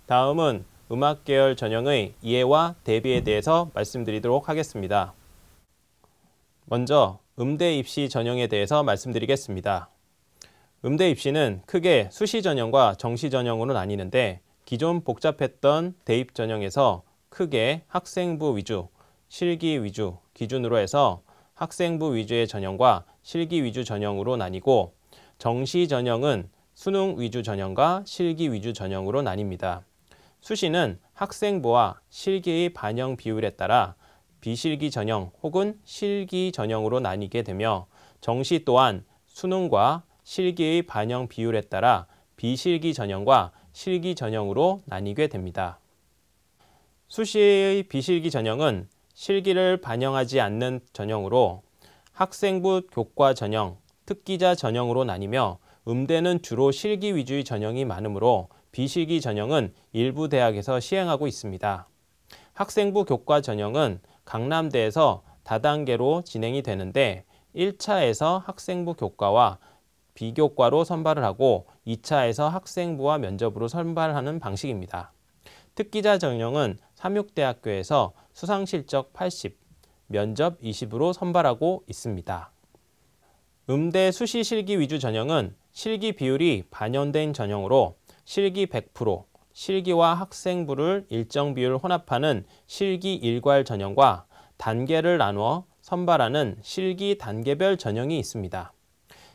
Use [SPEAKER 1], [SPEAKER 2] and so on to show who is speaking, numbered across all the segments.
[SPEAKER 1] 다음은 음악계열 전형의 이해와 대비에 대해서 말씀드리도록 하겠습니다. 먼저 음대 입시 전형에 대해서 말씀드리겠습니다. 음대 입시는 크게 수시 전형과 정시 전형으로 나뉘는데 기존 복잡했던 대입 전형에서 크게 학생부 위주, 실기 위주 기준으로 해서 학생부 위주의 전형과 실기 위주 전형으로 나뉘고 정시 전형은 수능 위주 전형과 실기 위주 전형으로 나뉩니다. 수시는 학생부와 실기의 반영 비율에 따라 비실기 전형 혹은 실기 전형으로 나뉘게 되며 정시 또한 수능과 실기의 반영 비율에 따라 비실기 전형과 실기 전형으로 나뉘게 됩니다. 수시의 비실기 전형은 실기를 반영하지 않는 전형으로 학생부 교과 전형, 특기자 전형으로 나뉘며 음대는 주로 실기 위주의 전형이 많으므로 비실기 전형은 일부 대학에서 시행하고 있습니다. 학생부 교과 전형은 강남대에서 다단계로 진행이 되는데 1차에서 학생부 교과와 비교과로 선발을 하고 2차에서 학생부와 면접으로 선발하는 방식입니다. 특기자 전형은 삼육대학교에서 수상실적 80, 면접 20으로 선발하고 있습니다. 음대 수시 실기 위주 전형은 실기 비율이 반영된 전형으로 실기 100%, 실기와 학생부를 일정 비율 혼합하는 실기 일괄 전형과 단계를 나누어 선발하는 실기 단계별 전형이 있습니다.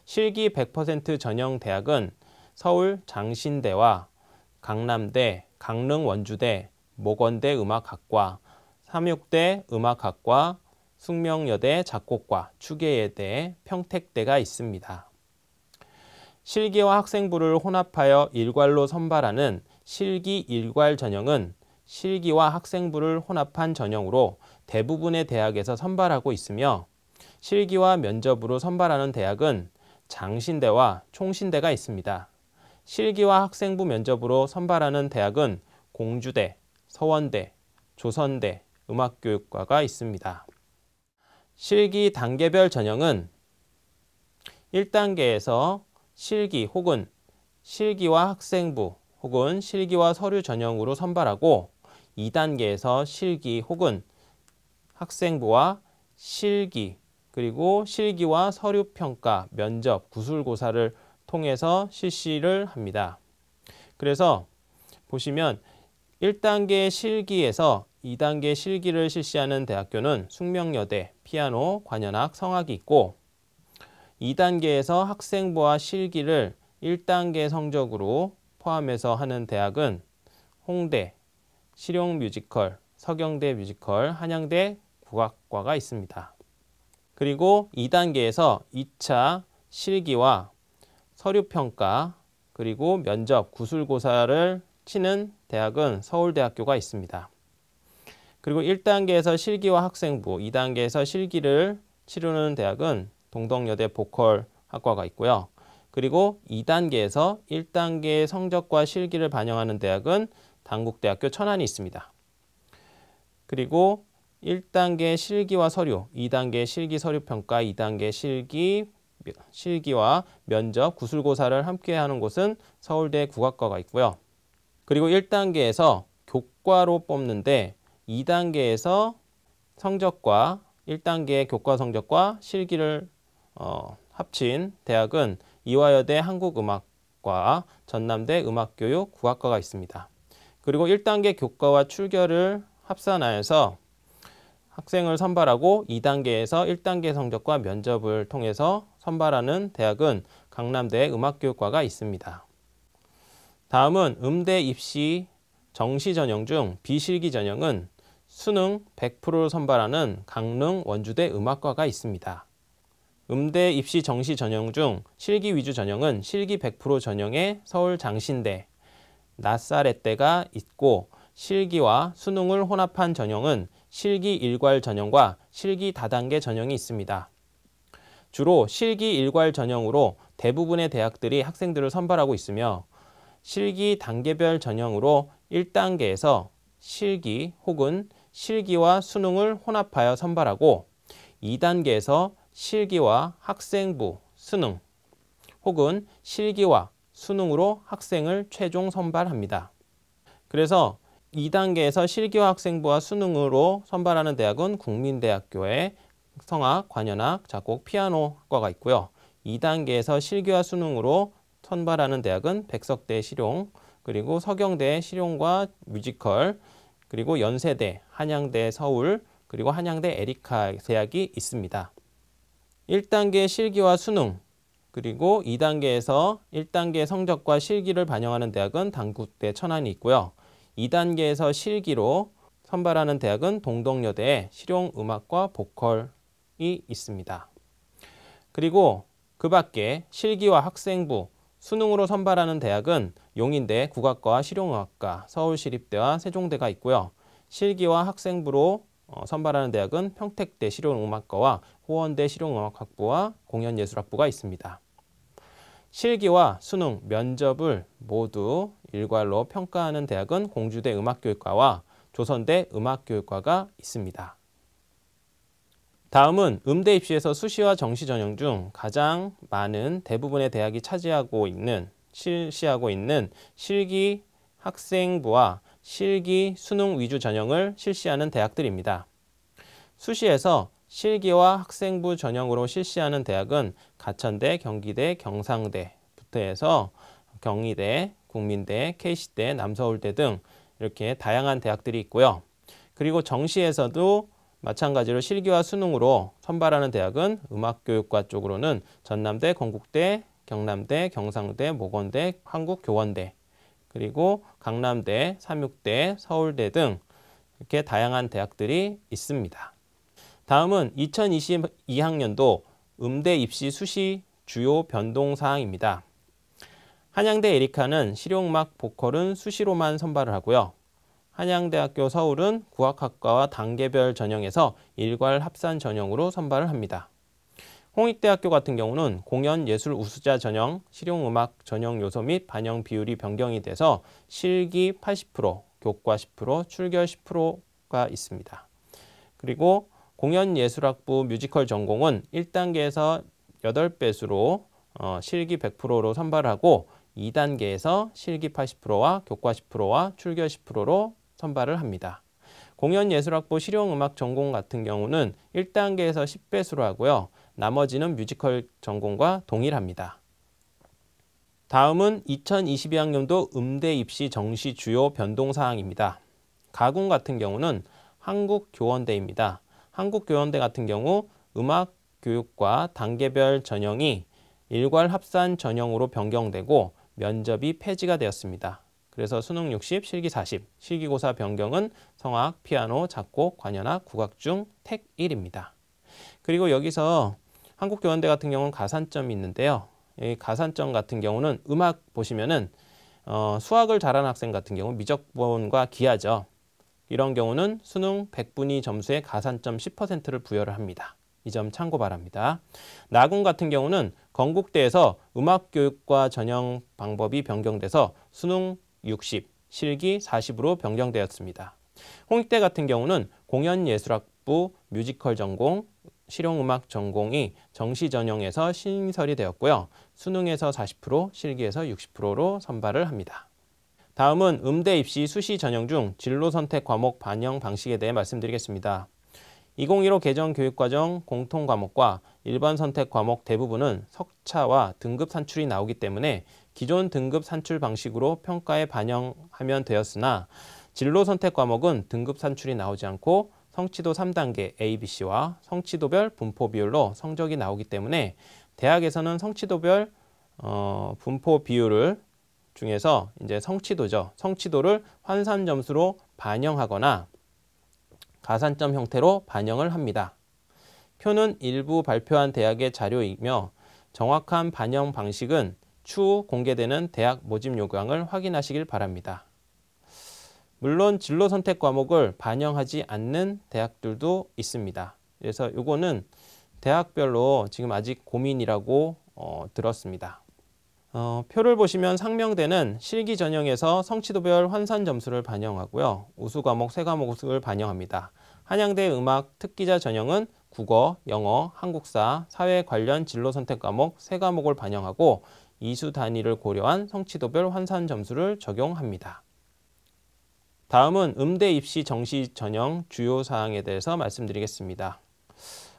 [SPEAKER 1] 실기 100% 전형 대학은 서울 장신대와 강남대, 강릉원주대, 모건대 음악학과, 삼육대 음악학과, 숙명여대 작곡과, 추계예대, 평택대가 있습니다. 실기와 학생부를 혼합하여 일괄로 선발하는 실기 일괄 전형은 실기와 학생부를 혼합한 전형으로 대부분의 대학에서 선발하고 있으며 실기와 면접으로 선발하는 대학은 장신대와 총신대가 있습니다. 실기와 학생부 면접으로 선발하는 대학은 공주대, 서원대, 조선대, 음악교육과가 있습니다. 실기 단계별 전형은 1단계에서 실기 혹은 실기와 학생부 혹은 실기와 서류 전형으로 선발하고 2단계에서 실기 혹은 학생부와 실기 그리고 실기와 서류 평가, 면접, 구술고사를 통해서 실시를 합니다. 그래서 보시면 1단계 실기에서 2단계 실기를 실시하는 대학교는 숙명여대, 피아노, 관현악, 성악이 있고 2단계에서 학생부와 실기를 1단계 성적으로 포함해서 하는 대학은 홍대, 실용뮤지컬, 서경대 뮤지컬, 한양대 국악과가 있습니다. 그리고 2단계에서 2차 실기와 서류평가 그리고 면접, 구술고사를 치는 대학은 서울대학교가 있습니다. 그리고 1단계에서 실기와 학생부, 2단계에서 실기를 치르는 대학은 동덕여대 보컬학과가 있고요. 그리고 2단계에서 1단계 성적과 실기를 반영하는 대학은 단국대학교 천안이 있습니다. 그리고 1단계 실기와 서류, 2단계 실기 서류평가, 2단계 실기와 면접, 구술고사를 함께 하는 곳은 서울대 국악과가 있고요. 그리고 1단계에서 교과로 뽑는데 2단계에서 성적과 1단계 교과 성적과 실기를 합친 대학은 이화여대 한국음악과, 전남대 음악교육 국악과가 있습니다. 그리고 1단계 교과와 출결을 합산하여서 학생을 선발하고 2단계에서 1단계 성적과 면접을 통해서 선발하는 대학은 강남대 음악교육과가 있습니다. 다음은 음대 입시 정시 전형 중 비실기 전형은 수능 100%를 선발하는 강릉 원주대 음악과가 있습니다. 음대 입시 정시 전형 중 실기 위주 전형은 실기 100% 전형에 서울 장신대, 나사렛대가 있고 실기와 수능을 혼합한 전형은 실기 일괄 전형과 실기 다단계 전형이 있습니다. 주로 실기 일괄 전형으로 대부분의 대학들이 학생들을 선발하고 있으며 실기 단계별 전형으로 1단계에서 실기 혹은 실기와 수능을 혼합하여 선발하고 2단계에서 실기와 학생부, 수능 혹은 실기와 수능으로 학생을 최종 선발합니다. 그래서 2단계에서 실기와 학생부와 수능으로 선발하는 대학은 국민대학교에 성악, 관현악, 작곡, 피아노 학과가 있고요. 2단계에서 실기와 수능으로 선발하는 대학은 백석대 실용, 그리고 서경대 실용과 뮤지컬, 그리고 연세대, 한양대 서울, 그리고 한양대 에리카 대학이 있습니다. 1단계 실기와 수능, 그리고 2단계에서 1단계 성적과 실기를 반영하는 대학은 단국대 천안이 있고요. 2단계에서 실기로 선발하는 대학은 동덕여대에 실용음악과 보컬이 있습니다. 그리고 그 밖에 실기와 학생부, 수능으로 선발하는 대학은 용인대 국악과와 실용음악과, 서울시립대와 세종대가 있고요. 실기와 학생부로 선발하는 대학은 평택대 실용음악과와 호원대 실용음악학부와 공연예술학부가 있습니다. 실기와 수능, 면접을 모두 일괄로 평가하는 대학은 공주대 음악교육과와 조선대 음악교육과가 있습니다. 다음은 음대 입시에서 수시와 정시 전형 중 가장 많은 대부분의 대학이 실시하고 있는 실기 학생부와 실기 수능 위주 전형을 실시하는 대학들입니다. 수시에서 실기와 학생부 전형으로 실시하는 대학은 가천대, 경기대, 경상대부터 해서 경희대, 국민대, KC대, 남서울대 등 이렇게 다양한 대학들이 있고요. 그리고 정시에서도 마찬가지로 실기와 수능으로 선발하는 대학은 음악교육과 쪽으로는 전남대, 건국대, 경남대, 경상대, 모건대, 한국교원대, 그리고 강남대, 삼육대, 서울대 등 이렇게 다양한 대학들이 있습니다. 다음은 2022학년도 음대 입시 수시 주요 변동사항입니다. 한양대 에리카는 실용음악 보컬은 수시로만 선발을 하고요. 한양대학교 서울은 국악학과와 단계별 전형에서 일괄 합산 전형으로 선발을 합니다. 홍익대학교 같은 경우는 공연예술 우수자 전형, 실용음악 전형 요소 및 반영 비율이 변경이 돼서 실기 80%, 교과 10%, 출결 10%가 있습니다. 그리고 공연예술학부 뮤지컬 전공은 1단계에서 8배수로 실기 100%로 선발하고 2단계에서 실기 80%와 교과 10%와 출결 10%로 선발을 합니다. 공연예술학부 실용음악 전공 같은 경우는 1단계에서 10배수로 하고요. 나머지는 뮤지컬 전공과 동일합니다. 다음은 2022학년도 음대 입시 정시 주요 변동사항입니다. 가군 같은 경우는 한국교원대입니다. 한국교원대 같은 경우 음악교육과 단계별 전형이 일괄 합산 전형으로 변경되고 면접이 폐지가 되었습니다. 그래서 수능 60, 실기 40, 실기고사 변경은 성악, 피아노, 작곡, 관현악, 국악 중 택 1입니다. 그리고 여기서 한국교원대 같은 경우는 가산점이 있는데요. 이 가산점 같은 경우는 음악 보시면은 수학을 잘하는 학생 같은 경우 미적분과 기하죠. 이런 경우는 수능 100분위 점수에 가산점 10%를 부여를 합니다. 이 점 참고 바랍니다. 나군 같은 경우는 건국대에서 음악교육과 전형 방법이 변경돼서 수능 60, 실기 40으로 변경되었습니다. 홍익대 같은 경우는 공연예술학부 뮤지컬 전공, 실용음악 전공이 정시 전형에서 신설이 되었고요. 수능에서 40%, 실기에서 60%로 선발을 합니다. 다음은 음대 입시 수시 전형 중 진로 선택 과목 반영 방식에 대해 말씀드리겠습니다. 2015 개정 교육과정 공통 과목과 일반 선택 과목 대부분은 석차와 등급 산출이 나오기 때문에 기존 등급 산출 방식으로 평가에 반영하면 되었으나 진로 선택 과목은 등급 산출이 나오지 않고 성취도 3단계 ABC와 성취도별 분포 비율로 성적이 나오기 때문에 대학에서는 성취도별 분포 비율을 중에서 이제 성취도를 환산 점수로 반영하거나 가산점 형태로 반영을 합니다. 표는 일부 발표한 대학의 자료이며 정확한 반영 방식은 추후 공개되는 대학 모집 요강을 확인하시길 바랍니다. 물론 진로 선택 과목을 반영하지 않는 대학들도 있습니다. 그래서 이거는 대학별로 지금 아직 고민이라고 들었습니다. 표를 보시면 상명대는 실기 전형에서 성취도별 환산 점수를 반영하고요. 우수 과목 3과목을 반영합니다. 한양대 음악 특기자 전형은 국어, 영어, 한국사, 사회 관련 진로 선택 과목 3과목을 반영하고 이수 단위를 고려한 성취도별 환산 점수를 적용합니다. 다음은 음대 입시 정시 전형 주요 사항에 대해서 말씀드리겠습니다.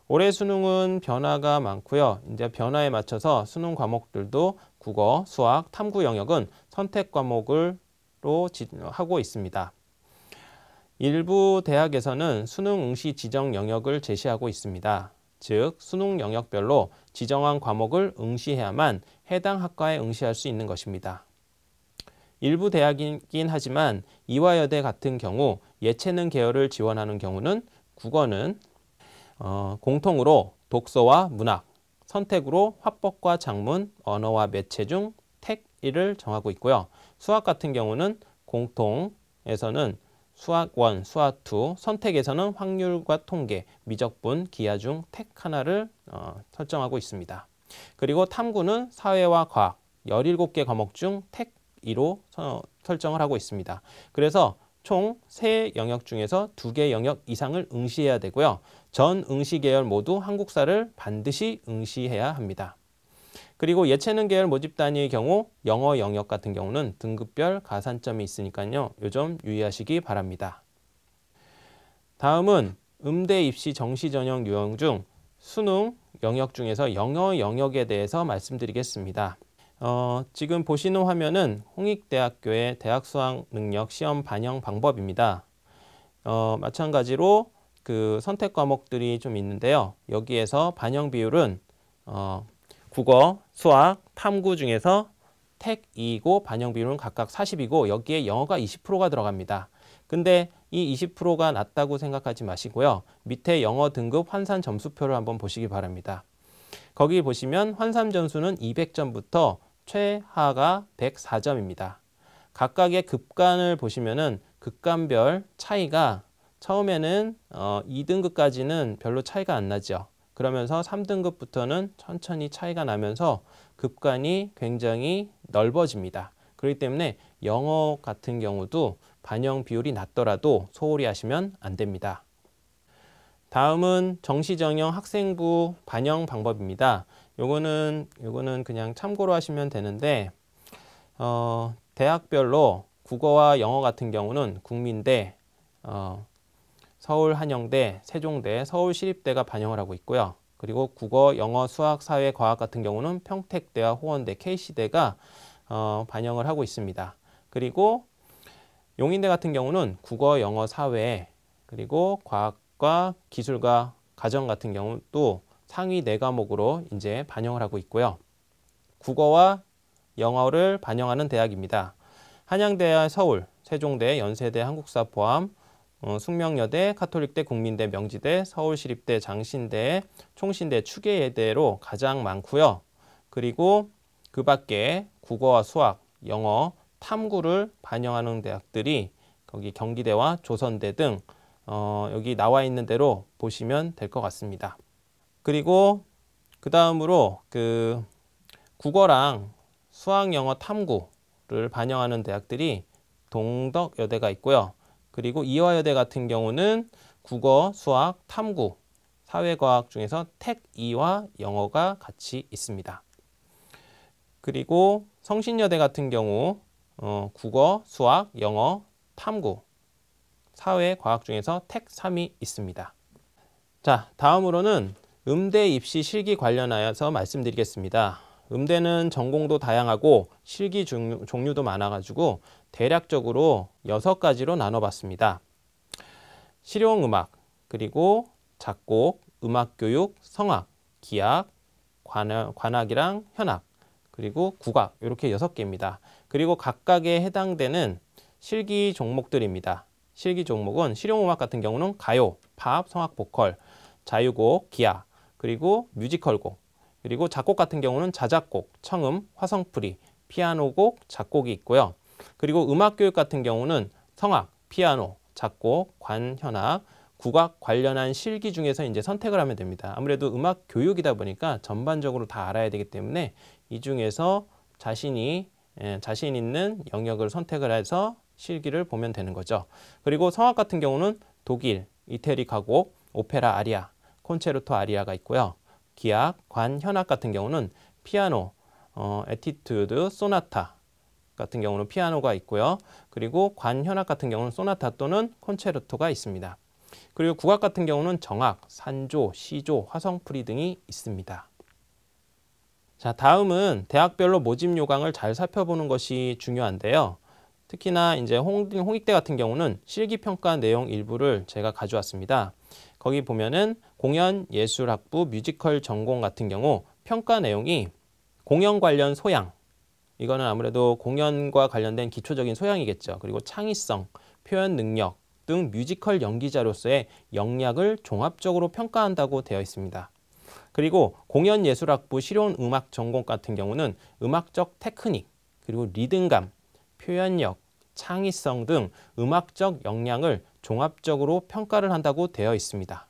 [SPEAKER 1] 올해 수능은 변화가 많고요. 이제 변화에 맞춰서 수능 과목들도 국어, 수학, 탐구 영역은 선택 과목으로 하고 있습니다. 일부 대학에서는 수능 응시 지정 영역을 제시하고 있습니다. 즉, 수능 영역별로 지정한 과목을 응시해야만 해당 학과에 응시할 수 있는 것입니다. 일부 대학이긴 하지만 이화여대 같은 경우 예체능 계열을 지원하는 경우는 국어는 공통으로 독서와 문학, 선택으로 화법과 작문, 언어와 매체 중 택 1을 정하고 있고요. 수학 같은 경우는 공통에서는 수학 1, 수학 2, 선택에서는 확률과 통계, 미적분, 기하 중 택 하나를 설정하고 있습니다. 그리고 탐구는 사회와 과학, 17개 과목 중 택 2로 설정을 하고 있습니다. 그래서 총 3영역 중에서 2개 영역 이상을 응시해야 되고요. 전 응시 계열 모두 한국사를 반드시 응시해야 합니다. 그리고 예체능 계열 모집 단위의 경우 영어 영역 같은 경우는 등급별 가산점이 있으니까요. 요 점 유의하시기 바랍니다. 다음은 음대 입시 정시 전형 유형 중 수능 영역 중에서 영어 영역에 대해서 말씀드리겠습니다. 지금 보시는 화면은 홍익대학교의 대학수학능력 시험 반영 방법입니다. 마찬가지로 그 선택 과목들이 좀 있는데요. 여기에서 반영 비율은 국어, 수학, 탐구 중에서 택 2이고 반영 비율은 각각 40이고 여기에 영어가 20%가 들어갑니다. 근데 이 20%가 낮다고 생각하지 마시고요. 밑에 영어 등급 환산 점수표를 한번 보시기 바랍니다. 거기 보시면 환산 점수는 200점부터 최하가 104점입니다. 각각의 급간을 보시면은 급간별 차이가 처음에는 2등급까지는 별로 차이가 안 나죠. 그러면서 3등급부터는 천천히 차이가 나면서 급간이 굉장히 넓어집니다. 그렇기 때문에 영어 같은 경우도 반영 비율이 낮더라도 소홀히 하시면 안 됩니다. 다음은 정시전형 학생부 반영 방법입니다. 요거는 그냥 참고로 하시면 되는데 대학별로 국어와 영어 같은 경우는 국민대, 서울한영대, 세종대, 서울시립대가 반영을 하고 있고요. 그리고 국어, 영어, 수학, 사회, 과학 같은 경우는 평택대와 호원대, KC대가 반영을 하고 있습니다. 그리고 용인대 같은 경우는 국어, 영어, 사회, 그리고 과학과 기술과 가정 같은 경우도 상위 4과목으로 이제 반영을 하고 있고요. 국어와 영어를 반영하는 대학입니다. 한양대와 서울, 세종대, 연세대, 한국사 포함, 숙명여대, 카톨릭대, 국민대, 명지대, 서울시립대, 장신대, 총신대, 추계예대로 가장 많고요. 그리고 그 밖에 국어와 수학, 영어, 탐구를 반영하는 대학들이 거기 경기대와 조선대 등 여기 나와 있는 대로 보시면 될 것 같습니다. 그리고 그 다음으로 그 국어랑 수학, 영어, 탐구를 반영하는 대학들이 동덕여대가 있고요. 그리고 이화여대 같은 경우는 국어, 수학, 탐구, 사회과학 중에서 택 2와 영어가 같이 있습니다. 그리고 성신여대 같은 경우 국어, 수학, 영어, 탐구, 사회과학 중에서 택 3이 있습니다. 자, 다음으로는 음대 입시 실기 관련하여서 말씀드리겠습니다. 음대는 전공도 다양하고 실기 종류도 많아가지고 대략적으로 6가지로 나눠봤습니다. 실용음악, 그리고 작곡, 음악교육, 성악, 기악, 관악이랑 현악, 그리고 국악 이렇게 6개입니다. 그리고 각각에 해당되는 실기 종목들입니다. 실기 종목은 실용음악 같은 경우는 가요, 팝, 성악, 보컬, 자유곡, 기악, 그리고 뮤지컬곡, 그리고 작곡 같은 경우는 자작곡, 청음, 화성풀이, 피아노곡, 작곡이 있고요. 그리고 음악교육 같은 경우는 성악, 피아노, 작곡, 관, 현악, 국악 관련한 실기 중에서 이제 선택을 하면 됩니다. 아무래도 음악 교육이다 보니까 전반적으로 다 알아야 되기 때문에 이 중에서 자신 있는 영역을 선택을 해서 실기를 보면 되는 거죠. 그리고 성악 같은 경우는 독일, 이태리 가곡, 오페라 아리아, 콘체르토 아리아가 있고요. 기악, 관, 현악 같은 경우는 피아노, 에티튜드, 소나타, 같은 경우는 피아노가 있고요. 그리고 관현악 같은 경우는 소나타 또는 콘체르토가 있습니다. 그리고 국악 같은 경우는 정악, 산조, 시조, 화성풀이 등이 있습니다. 자, 다음은 대학별로 모집 요강을 잘 살펴보는 것이 중요한데요. 특히나 이제 홍익대 같은 경우는 실기평가 내용 일부를 제가 가져왔습니다. 거기 보면은 공연예술학부 뮤지컬 전공 같은 경우 평가 내용이 공연 관련 소양, 이거는 아무래도 공연과 관련된 기초적인 소양이겠죠. 그리고 창의성, 표현 능력 등 뮤지컬 연기자로서의 역량을 종합적으로 평가한다고 되어 있습니다. 그리고 공연예술학부 실용음악 전공 같은 경우는 음악적 테크닉, 그리고 리듬감, 표현력, 창의성 등 음악적 역량을 종합적으로 평가를 한다고 되어 있습니다.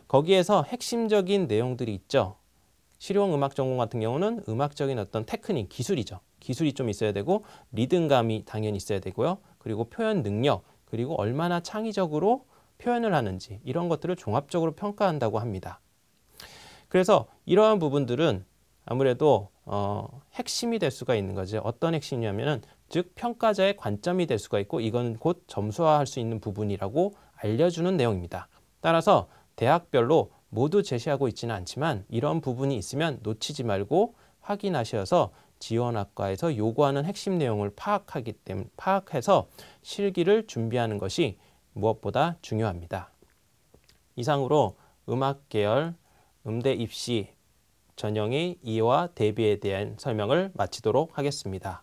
[SPEAKER 1] 거기에서 핵심적인 내용들이 있죠. 실용음악 전공 같은 경우는 음악적인 어떤 테크닉, 기술이죠. 기술이 좀 있어야 되고 리듬감이 당연히 있어야 되고요. 그리고 표현 능력, 그리고 얼마나 창의적으로 표현을 하는지 이런 것들을 종합적으로 평가한다고 합니다. 그래서 이러한 부분들은 아무래도 핵심이 될 수가 있는 거죠. 어떤 핵심이냐면은 즉 평가자의 관점이 될 수가 있고 이건 곧 점수화할 수 있는 부분이라고 알려주는 내용입니다. 따라서 대학별로 모두 제시하고 있지는 않지만 이런 부분이 있으면 놓치지 말고 확인하셔서 지원학과에서 요구하는 핵심 내용을 파악해서 실기를 준비하는 것이 무엇보다 중요합니다. 이상으로 음악계열 음대 입시 전형의 이해와 대비에 대한 설명을 마치도록 하겠습니다.